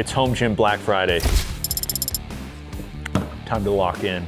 It's Home Gym Black Friday. Time to lock in.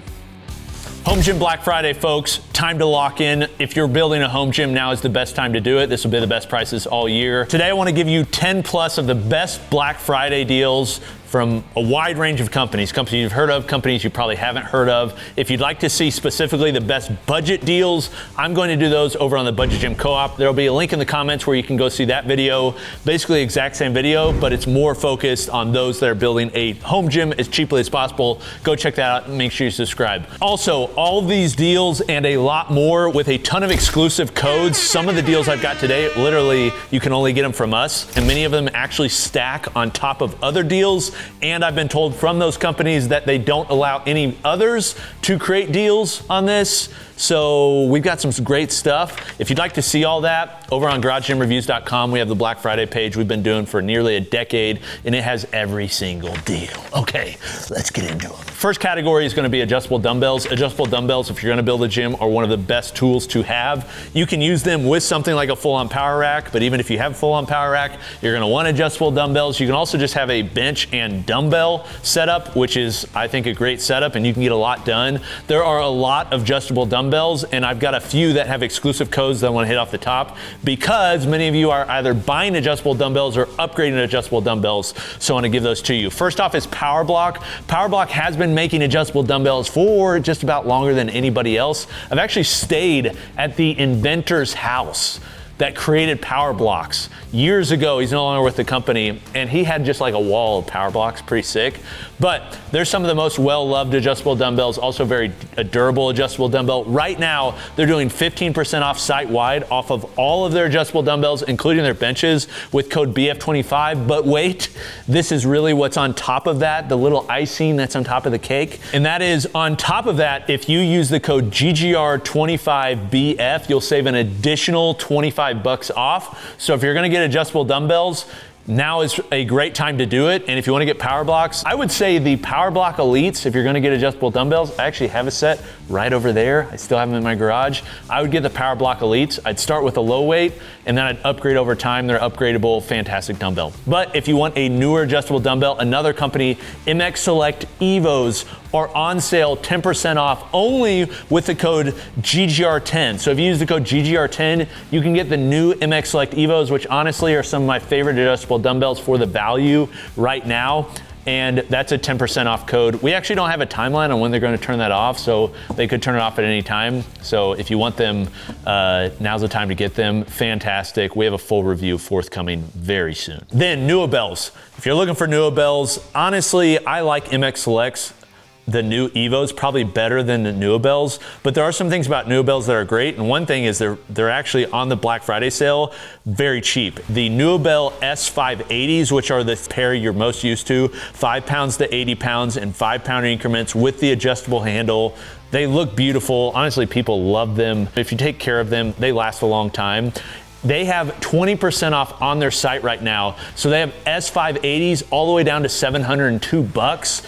Home Gym Black Friday, folks, time to lock in. If you're building a home gym, now is the best time to do it. This will be the best prices all year. Today, I want to give you 10 plus of the best Black Friday deals from a wide range of companies you've heard of, companies you probably haven't heard of. If you'd like to see specifically the best budget deals, I'm going to do those over on the Budget Gym Co-op. There'll be a link in the comments where you can go see that video. Basically exact same video, but it's more focused on those that are building a home gym as cheaply as possible. Go check that out and make sure you subscribe. Also, all of these deals and a lot more with a ton of exclusive codes. Some of the deals I've got today, literally, you can only get them from us, and many of them actually stack on top of other deals. And I've been told from those companies that they don't allow any others to create deals on this. So we've got some great stuff. If you'd like to see all that, over on GarageGymReviews.com, we have the Black Friday page we've been doing for nearly a decade, and it has every single deal. Okay, let's get into them. First category is going to be adjustable dumbbells. Adjustable dumbbells, if you're going to build a gym, are one of the best tools to have. You can use them with something like a full-on power rack, but even if you have a full-on power rack, you're going to want adjustable dumbbells. You can also just have a bench and dumbbell setup, which is, I think, a great setup, and you can get a lot done. There are a lot of adjustable dumbbells, and I've got a few that have exclusive codes that I want to hit off the top, because many of you are either buying adjustable dumbbells or upgrading to adjustable dumbbells, so I want to give those to you. First off is PowerBlock. PowerBlock has been making adjustable dumbbells for just about longer than anybody else. I've actually stayed at the inventor's house that created PowerBlocks. Years ago, he's no longer with the company, and he had just like a wall of PowerBlocks, pretty sick. But they're some of the most well-loved adjustable dumbbells, also very durable adjustable dumbbell. Right now, they're doing 15% off site-wide off of all of their adjustable dumbbells, including their benches, with code BF25. But wait, this is really what's on top of that, the little icing that's on top of the cake. And that is, on top of that, if you use the code GGR25BF, you'll save an additional $25 off. So if you're gonna get adjustable dumbbells, now is a great time to do it. And if you want to get PowerBlocks, I would say the PowerBlock Elites, if you're going to get adjustable dumbbells, I actually have a set right over there. I still have them in my garage. I would get the PowerBlock Elites. I'd start with a low weight, and then I'd upgrade over time. They're upgradable, fantastic dumbbell. But if you want a newer adjustable dumbbell, another company, MX Select Evos, are on sale 10% off only with the code GGR10. So if you use the code GGR10, you can get the new MX Select Evos, which honestly are some of my favorite adjustable dumbbells for the value right now. And that's a 10% off code. We actually don't have a timeline on when they're going to turn that off, so they could turn it off at any time. So if you want them, now's the time to get them. Fantastic. We have a full review forthcoming very soon. Then NuoBells. If you're looking for NuoBells, honestly, I like MX Selects. The new Evos probably better than the NuoBells, but there are some things about NuoBells that are great, and one thing is they're actually on the Black Friday sale very cheap. The NuoBell S580s, which are the pair you're most used to, 5 pounds to 80 pounds in 5-pound increments with the adjustable handle. They look beautiful. Honestly, people love them. If you take care of them, they last a long time. They have 20% off on their site right now. So they have S580s all the way down to $702.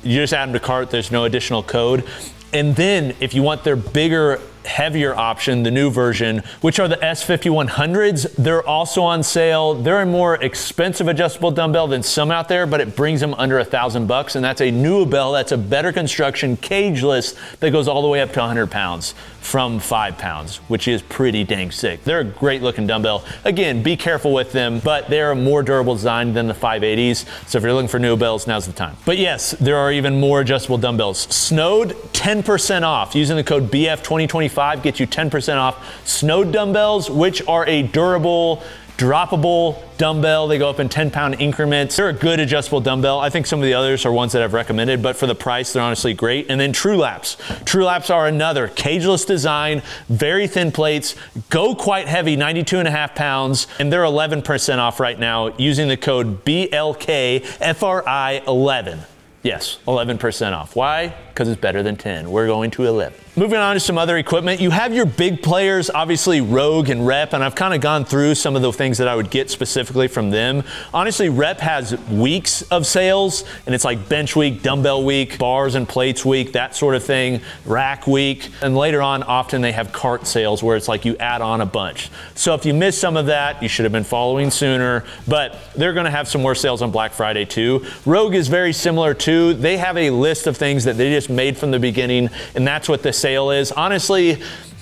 You just add them to cart, there's no additional code. And then if you want their bigger, heavier option, the new version, which are the S5100s, they're also on sale. They're a more expensive adjustable dumbbell than some out there, but it brings them under $1,000. And that's a NuoBell, that's a better construction, cageless, that goes all the way up to 100 pounds from 5 pounds, which is pretty dang sick. They're a great looking dumbbell. Again, be careful with them, but they're a more durable design than the 580s. So if you're looking for NuoBells, now's the time. But yes, there are even more adjustable dumbbells. Snode, 10% off. Using the code BF2025 gets you 10% off Snode dumbbells, which are a durable, droppable dumbbell. They go up in 10-pound increments. They're a good adjustable dumbbell. I think some of the others are ones that I've recommended, but for the price, they're honestly great. And then Trulaps. Trulaps are another cageless design, very thin plates, go quite heavy, 92.5 pounds, and they're 11% off right now using the code BLKFRI11. Yes, 11% off. Why? Because it's better than 10. We're going to 11. Moving on to some other equipment, you have your big players, obviously Rogue and Rep, and I've kind of gone through some of the things that I would get specifically from them. Honestly, Rep has weeks of sales, and it's like bench week, dumbbell week, bars and plates week, that sort of thing, rack week, and later on, often they have cart sales where it's like you add on a bunch. So if you missed some of that, you should have been following sooner, but they're gonna have some more sales on Black Friday too. Rogue is very similar too. They have a list of things that they just made from the beginning, and that's what the sale is. Honestly,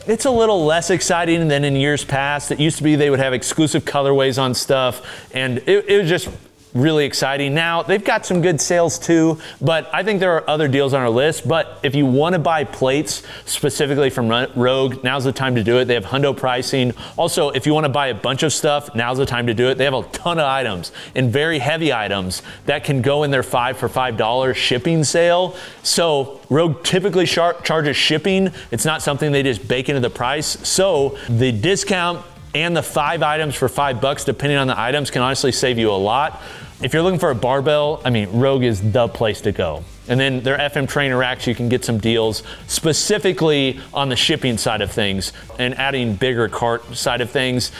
it's a little less exciting than in years past. It used to be they would have exclusive colorways on stuff, and it was just really exciting. Now, they've got some good sales too, but I think there are other deals on our list. But if you want to buy plates specifically from Rogue, now's the time to do it. They have hundo pricing. Also, if you want to buy a bunch of stuff, now's the time to do it. They have a ton of items and very heavy items that can go in their 5 for $5 shipping sale. So Rogue typically charges shipping. It's not something they just bake into the price. So the discount and the 5 items for $5, depending on the items, can honestly save you a lot. If you're looking for a barbell, I mean, Rogue is the place to go. And then their FM trainer racks, you can get some deals specifically on the shipping side of things and adding bigger cart side of things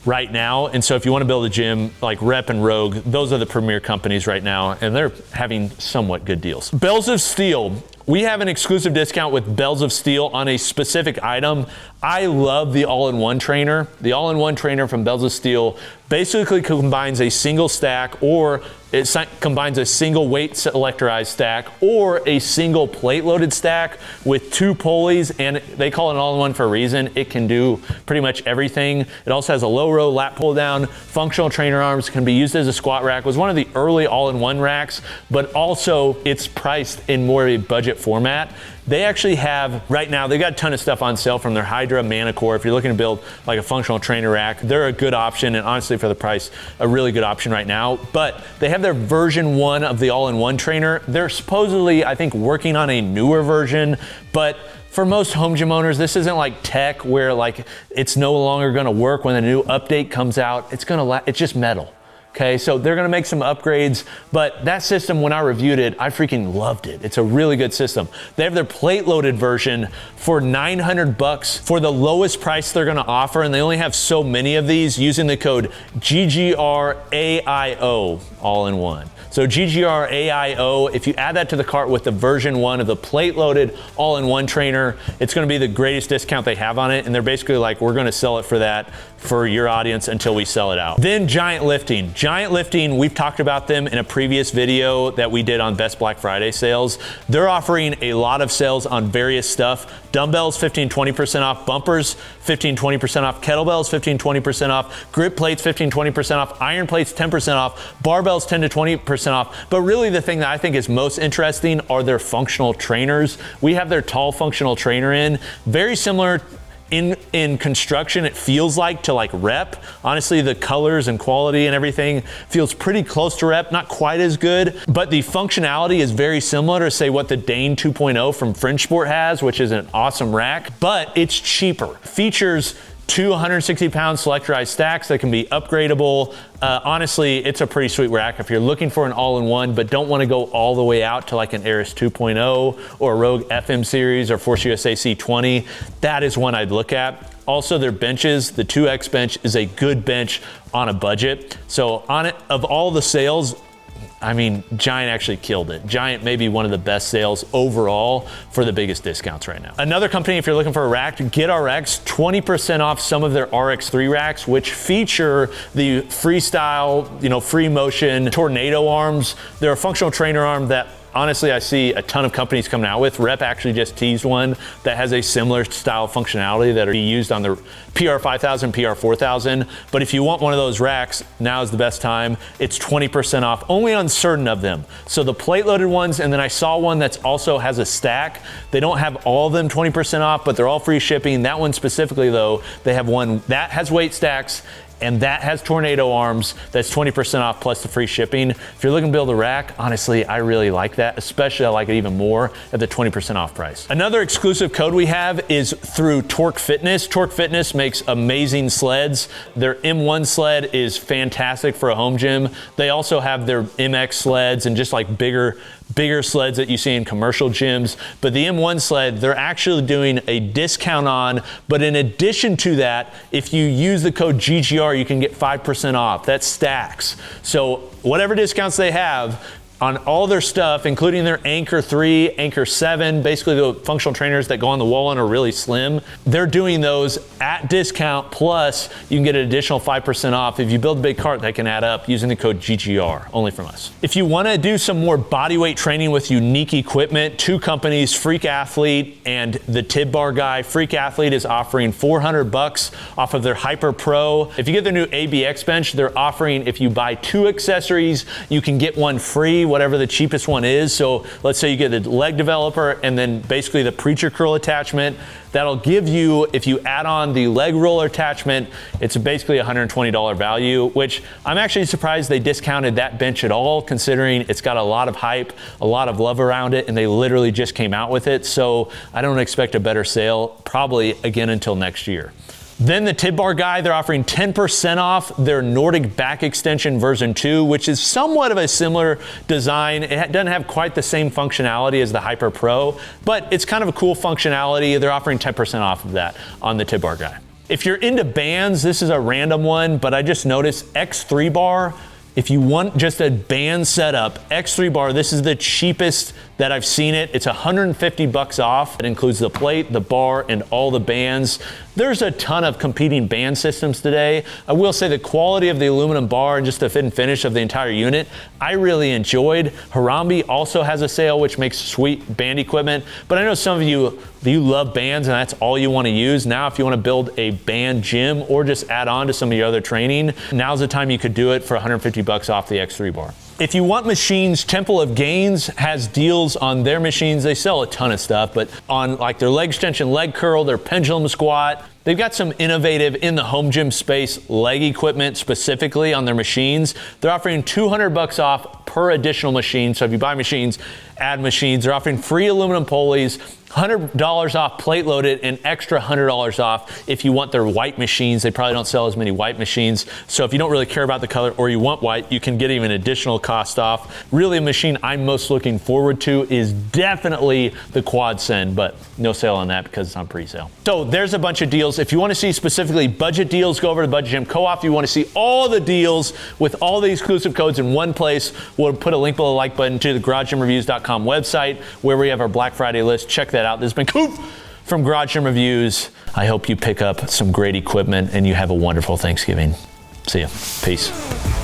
right now. And so if you want to build a gym like Rep and Rogue, those are the premier companies right now, and they're having somewhat good deals. Bells of Steel. We have an exclusive discount with Bells of Steel on a specific item. I love the all-in-one trainer. The all-in-one trainer from Bells of Steel basically combines a single stack, or it combines a single weight selectorized stack or a single plate loaded stack with 2 pulleys, and they call it an all-in-one for a reason. It can do pretty much everything. It also has a low row lat pull down, functional trainer arms, can be used as a squat rack. It was one of the early all-in-one racks, but also it's priced in more of a budget format. They actually have, right now, they got a ton of stuff on sale from their Hydra Manicore. If you're looking to build like a functional trainer rack, they're a good option, and honestly for the price, a really good option right now. But they have their version 1 of the all-in-one trainer. They're supposedly, I think, working on a newer version, but for most home gym owners, this isn't like tech where like it's no longer gonna work when a new update comes out. It's just metal. Okay, so they're gonna make some upgrades, but that system, when I reviewed it, I freaking loved it. It's a really good system. They have their plate loaded version for $900 for the lowest price they're gonna offer, and they only have so many of these using the code GGRAIO, all in one. So GGRAIO, if you add that to the cart with the version 1 of the plate loaded all-in-one trainer, it's gonna be the greatest discount they have on it, and they're basically like, we're gonna sell it for that for your audience until we sell it out. Then Giant Lifting. Giant Lifting, we've talked about them in a previous video that we did on Best Black Friday sales. They're offering a lot of sales on various stuff. Dumbbells, 15-20% off. Bumpers, 15-20% off. Kettlebells, 15-20% off. Grip plates, 15-20% off. Iron plates, 10% off. Barbells, 10-20% off. But really the thing that I think is most interesting are their functional trainers. We have their tall functional trainer in. Very similar in construction, it feels like, to like Rep. Honestly, the colors and quality and everything feels pretty close to Rep, not quite as good, but the functionality is very similar to, say, what the Dane 2.0 from Fringe Sport has, which is an awesome rack, but it's cheaper. Features 2 160-pound selectorized stacks that can be upgradable. Honestly, it's a pretty sweet rack if you're looking for an all-in-one but don't want to go all the way out to like an Aris 2.0 or a Rogue FM series or Force USA C20. That is one I'd look at. Also, their benches, the 2X bench is a good bench on a budget. So on it, of all the sales, I mean, Giant actually killed it. Giant may be one of the best sales overall for the biggest discounts right now. Another company, if you're looking for a rack, GetRx, 20% off some of their RX3 racks, which feature the freestyle, free motion tornado arms. They're a functional trainer arm that honestly I see a ton of companies coming out with. Rep actually just teased one that has a similar style functionality that are used on the PR5000, PR4000. But if you want one of those racks, now is the best time. It's 20% off only on certain of them. So the plate loaded ones, and then I saw one that's also has a stack. They don't have all of them 20% off, but they're all free shipping. That one specifically though, they have one that has weight stacks and that has tornado arms. That's 20% off plus the free shipping. If you're looking to build a rack, honestly, I really like that. Especially I like it even more at the 20% off price. Another exclusive code we have is through Torque Fitness. Torque Fitness makes amazing sleds. Their M1 sled is fantastic for a home gym. They also have their MX sleds and just like bigger bigger sleds that you see in commercial gyms, but the M1 sled, they're actually doing a discount on, but in addition to that, if you use the code GGR, you can get 5% off. That stacks. So whatever discounts they have on all their stuff, including their Anchor 3, Anchor 7, basically the functional trainers that go on the wall and are really slim, they're doing those at discount, plus you can get an additional 5% off. If you build a big cart, that can add up using the code GGR, only from us. If you wanna do some more bodyweight training with unique equipment, two companies, Freak Athlete and the Tib Bar guy. Freak Athlete is offering 400 bucks off of their Hyper Pro. If you get their new ABX bench, they're offering, if you buy 2 accessories, you can get one free, whatever the cheapest one is. So let's say you get the leg developer and then basically the preacher curl attachment. That'll give you, if you add on the leg roller attachment, it's basically a $120 value, which I'm actually surprised they discounted that bench at all, considering it's got a lot of hype, a lot of love around it, and they literally just came out with it. So I don't expect a better sale, probably again until next year. Then the Tib Bar guy, they're offering 10% off their Nordic back extension version 2, which is somewhat of a similar design. It doesn't have quite the same functionality as the Hyper Pro, but it's kind of a cool functionality. They're offering 10% off of that on the Tib Bar guy. If you're into bands, this is a random one, but I just noticed X3 Bar. If you want just a band setup, X3 Bar, this is the cheapest that I've seen it. It's 150 bucks off. It includes the plate, the bar, and all the bands. There's a ton of competing band systems today. I will say the quality of the aluminum bar and just the fit and finish of the entire unit, I really enjoyed. Harambe also has a sale, which makes sweet band equipment. But I know some of you love bands and that's all you want to use. Now, if you want to build a band gym or just add on to some of your other training, now's the time you could do it for 150 bucks off the X3 Bar. If you want machines, Temple of Gainz has deals on their machines. They sell a ton of stuff, but on like their leg extension, leg curl, their pendulum squat, they've got some innovative in the home gym space leg equipment specifically on their machines. They're offering 200 bucks off per additional machine. So if you buy machines, add machines. They're offering free aluminum pulleys, $100 off plate loaded, and extra $100 off if you want their white machines. They probably don't sell as many white machines. So if you don't really care about the color or you want white, you can get even additional cost off. Really, a machine I'm most looking forward to is definitely the Quad Send, but no sale on that because it's on pre-sale. So there's a bunch of deals. If you want to see specifically budget deals, go over to Budget Gym Co-op. If you want to see all the deals with all the exclusive codes in one place, we'll put a link below the like button to the GarageGymReviews.com website where we have our Black Friday list. Check that out. This has been Coop from Garage Gym Reviews. I hope you pick up some great equipment and you have a wonderful Thanksgiving. See ya. Peace.